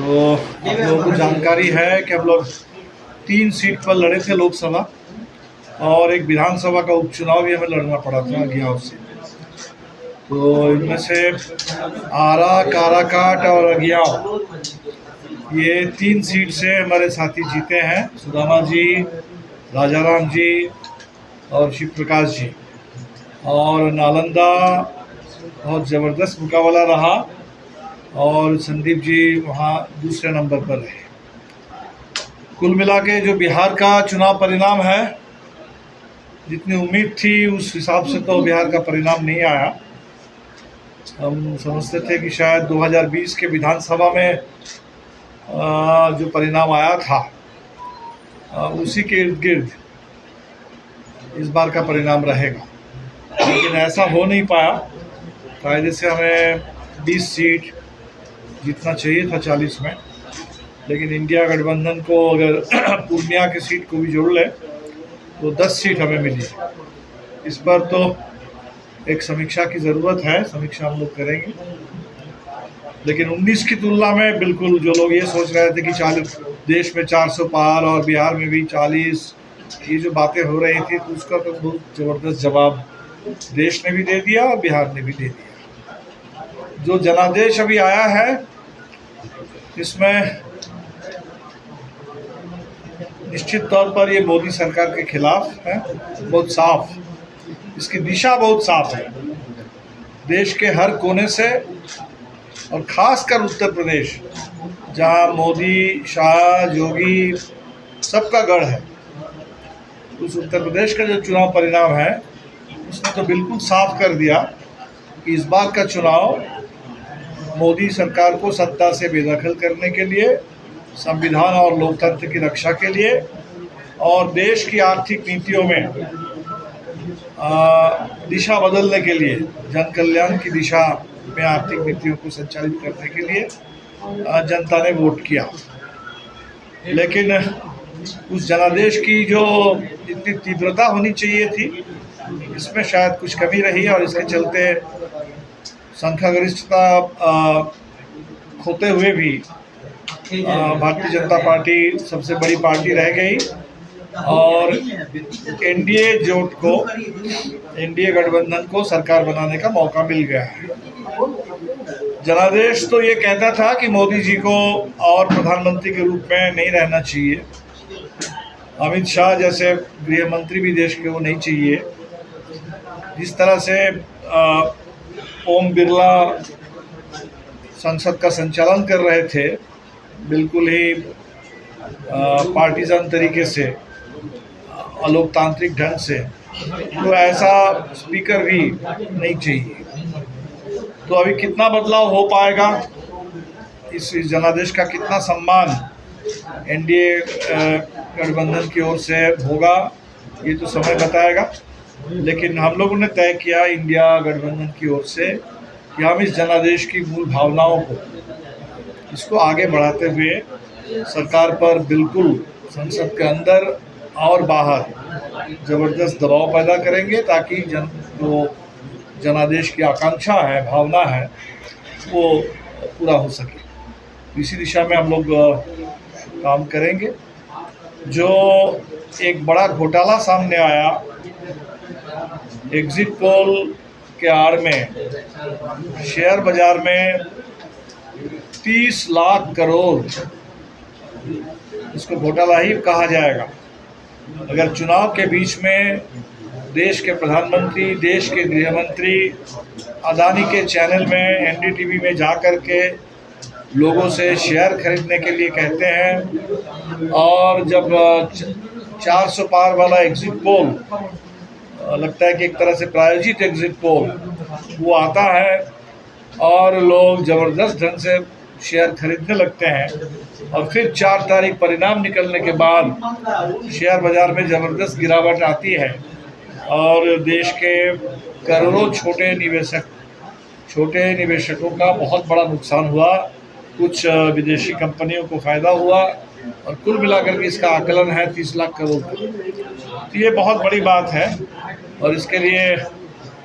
तो आप लोगों को जानकारी है कि हम लोग 3 सीट पर लड़े थे लोकसभा, और एक विधानसभा का उपचुनाव भी हमें लड़ना पड़ा था अज्ञाव से। तो इनमें से आरा, काराकाट और अज्ञाव, ये 3 सीट से हमारे साथी जीते हैं, सुदामा जी, राजाराम जी और शिव प्रकाश जी। और नालंदा बहुत ज़बरदस्त मुकाबला रहा और संदीप जी वहाँ दूसरे नंबर पर रहे। कुल मिला के जो बिहार का चुनाव परिणाम है, जितनी उम्मीद थी उस हिसाब से तो बिहार का परिणाम नहीं आया। हम समझते थे कि शायद 2020 के विधानसभा में जो परिणाम आया था उसी के इर्द गिर्द इस बार का परिणाम रहेगा, लेकिन ऐसा हो नहीं पाया। कायदे से हमें 20 सीट जीतना चाहिए था 40 में, लेकिन इंडिया गठबंधन को अगर पूर्णिया की सीट को भी जोड़ ले तो 10 सीट हमें मिली। इस पर तो एक समीक्षा की ज़रूरत है, समीक्षा हम लोग करेंगे। लेकिन 19 की तुलना में बिल्कुल जो लोग ये सोच रहे थे कि 40 देश में 400 पार और बिहार में भी 40, ये जो बातें हो रही थी, तो उसका तो बहुत ज़बरदस्त जवाब देश ने भी दे दिया और बिहार ने भी दे दिया। जो जनादेश अभी आया है, इसमें निश्चित तौर पर ये मोदी सरकार के खिलाफ है, बहुत साफ, इसकी दिशा बहुत साफ है। देश के हर कोने से और ख़ासकर उत्तर प्रदेश, जहां मोदी, शाह, योगी सबका गढ़ है, उस उत्तर प्रदेश का जो चुनाव परिणाम है उसने तो बिल्कुल साफ कर दिया कि इस बार का चुनाव मोदी सरकार को सत्ता से बेदखल करने के लिए, संविधान और लोकतंत्र की रक्षा के लिए और देश की आर्थिक नीतियों में दिशा बदलने के लिए, जन कल्याण की दिशा में आर्थिक नीतियों को संचालित करने के लिए जनता ने वोट किया। लेकिन उस जनादेश की जो इतनी तीव्रता होनी चाहिए थी, इसमें शायद कुछ कमी रही और इसके चलते संख्यागरिष्ठता खोते हुए भी भारतीय जनता पार्टी सबसे बड़ी पार्टी रह गई और एनडीए जोट को, एनडीए गठबंधन को सरकार बनाने का मौका मिल गया है। जनादेश तो ये कहता था कि मोदी जी को और प्रधानमंत्री के रूप में नहीं रहना चाहिए, अमित शाह जैसे गृह मंत्री भी देश के वो नहीं चाहिए। जिस तरह से ओम बिरला संसद का संचालन कर रहे थे, बिल्कुल ही पार्टीजन तरीके से, अलोकतांत्रिक ढंग से, तो ऐसा स्पीकर भी नहीं चाहिए। तो अभी कितना बदलाव हो पाएगा, इस जनादेश का कितना सम्मान एनडीए गठबंधन की ओर से होगा, ये तो समय बताएगा। लेकिन हम लोगों ने तय किया इंडिया गठबंधन की ओर से कि हम इस जनादेश की मूल भावनाओं को, इसको आगे बढ़ाते हुए सरकार पर बिल्कुल संसद के अंदर और बाहर ज़बरदस्त दबाव पैदा करेंगे, ताकि जो जनादेश की आकांक्षा है, भावना है, वो पूरा हो सके। इसी दिशा में हम लोग काम करेंगे। जो एक बड़ा घोटाला सामने आया एग्जिट पोल के आड़ में, शेयर बाजार में 30 लाख करोड़, इसको घोटाला ही कहा जाएगा। अगर चुनाव के बीच में देश के प्रधानमंत्री, देश के गृह मंत्री अदानी के चैनल में, एनडीटीवी में जा कर के लोगों से शेयर खरीदने के लिए कहते हैं, और जब 400 पार वाला एग्जिट पोल, लगता है कि एक तरह से प्रायोजित एग्जिट पोल वो आता है और लोग ज़बरदस्त ढंग से शेयर खरीदने लगते हैं, और फिर 4 तारीख परिणाम निकलने के बाद शेयर बाज़ार में ज़बरदस्त गिरावट आती है और देश के करोड़ों छोटे निवेशकों का बहुत बड़ा नुकसान हुआ। कुछ विदेशी कंपनियों को फ़ायदा हुआ और कुल मिलाकर के इसका आकलन है 30 लाख करोड़ का। तो ये बहुत बड़ी बात है और इसके लिए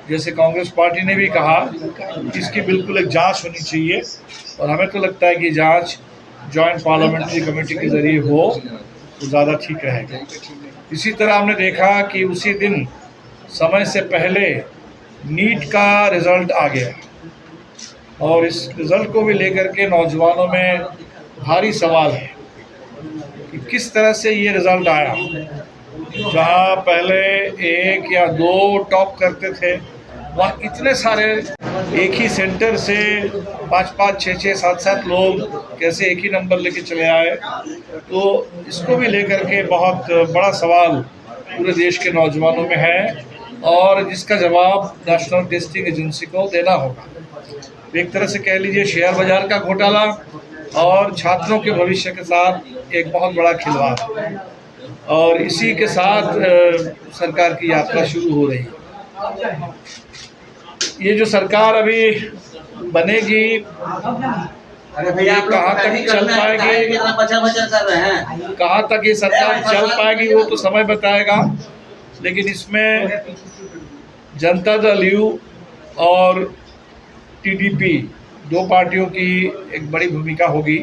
जैसे कांग्रेस पार्टी ने भी कहा, इसकी बिल्कुल एक जांच होनी चाहिए और हमें तो लगता है कि जांच जॉइंट पार्लियामेंट्री कमेटी के जरिए हो तो ज़्यादा ठीक रहेगा। इसी तरह हमने देखा कि उसी दिन समय से पहले नीट का रिज़ल्ट आ गया और इस रिज़ल्ट को भी लेकर के नौजवानों में भारी सवाल है कि किस तरह से ये रिज़ल्ट आया। जहाँ पहले 1 या 2 टॉप करते थे, वहाँ इतने सारे एक ही सेंटर से 5-5, 6-6, 7-7 लोग कैसे एक ही नंबर लेके चले आए। तो इसको भी लेकर के बहुत बड़ा सवाल पूरे देश के नौजवानों में है और जिसका जवाब नेशनल टेस्टिंग एजेंसी को देना होगा। एक तरह से कह लीजिए शेयर बाजार का घोटाला और छात्रों के भविष्य के साथ एक बहुत बड़ा खिलवाड़ और इसी के साथ सरकार की यात्रा शुरू हो रही है। ये जो सरकार अभी बनेगी ये कहाँ तक चल पाएगी, कहाँ तक ये सरकार चल पाएगी वो तो समय बताएगा, लेकिन इसमें जनता दल यू और टीडीपी 2 पार्टियों की एक बड़ी भूमिका होगी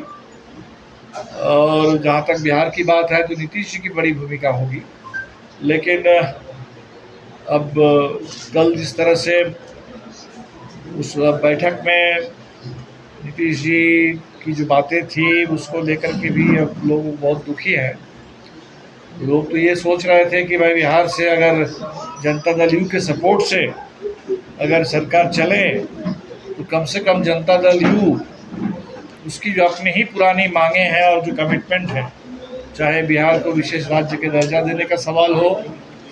और जहाँ तक बिहार की बात है तो नीतीश जी की बड़ी भूमिका होगी। लेकिन अब कल जिस तरह से उस बैठक में नीतीश जी की जो बातें थी उसको लेकर के भी अब लोग बहुत दुखी हैं। लोग तो ये सोच रहे थे कि भाई बिहार से अगर जनता दल यू के सपोर्ट से अगर सरकार चले तो कम से कम जनता दल यू उसकी जो अपनी ही पुरानी मांगे हैं और जो कमिटमेंट है, चाहे बिहार को विशेष राज्य के दर्जा देने का सवाल हो,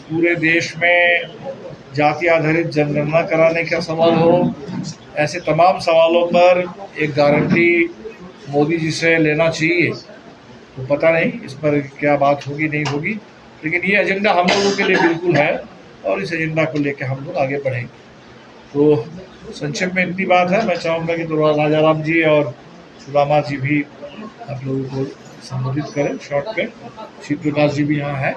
पूरे देश में जाति आधारित जनगणना कराने का सवाल हो, ऐसे तमाम सवालों पर एक गारंटी मोदी जी से लेना चाहिए। तो पता नहीं इस पर क्या बात होगी नहीं होगी, लेकिन ये एजेंडा हम लोगों के लिए बिल्कुल है और इस एजेंडा को लेकर हम लोग आगे बढ़ेंगे। तो संक्षेप में इतनी बात है। मैं चाहूँगा कि तो राजा राम जी और सुदामा जी भी आप लोगों को संबोधित करें शॉर्ट पे। शिव प्रकाश जी भी यहाँ है।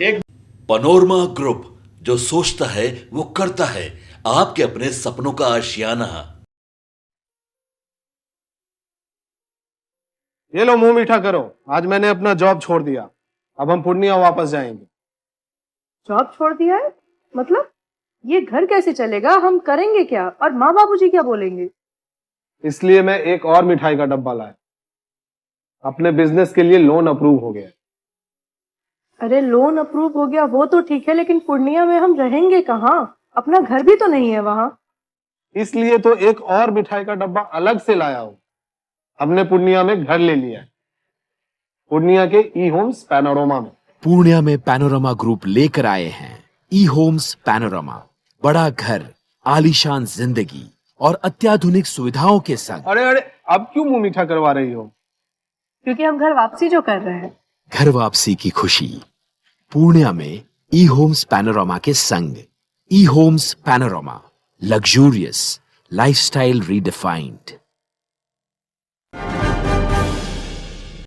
एक पनोरमा ग्रुप, जो सोचता है वो करता है, आपके अपने सपनों का आशियाना। ये लो मुंह मीठा करो, आज मैंने अपना जॉब छोड़ दिया, अब हम पूर्णिया वापस जाएंगे। जॉब छोड़ दिया है? मतलब ये घर कैसे चलेगा? हम करेंगे क्या और माँ बाबूजी क्या बोलेंगे? इसलिए मैं एक और मिठाई का डब्बा लाया। अपने बिजनेस के लिए लोन अप्रूव हो गया। अरे लोन अप्रूव हो गया वो तो ठीक है, लेकिन पूर्णिया में हम रहेंगे कहाँ? अपना घर भी तो नहीं है वहाँ। इसलिए तो एक और मिठाई का डब्बा अलग से लाया हूँ। हमने पूर्णिया में घर ले लिया है, पूर्णिया के ई होम्स पैनोरमा में। पूर्णिया में पैनोरमा ग्रुप लेकर आए हैं ई होम्स पैनोरमा। बड़ा घर, आलीशान जिंदगी और अत्याधुनिक सुविधाओं के संग। अरे अरे, अब क्यों मुंह मीठा करवा रही हो? क्योंकि हम घर वापसी जो कर रहे हैं। घर वापसी की खुशी पूर्णिया में ई होम्स पैनोरमा के संग। ई homes panorama, luxurious lifestyle redefined.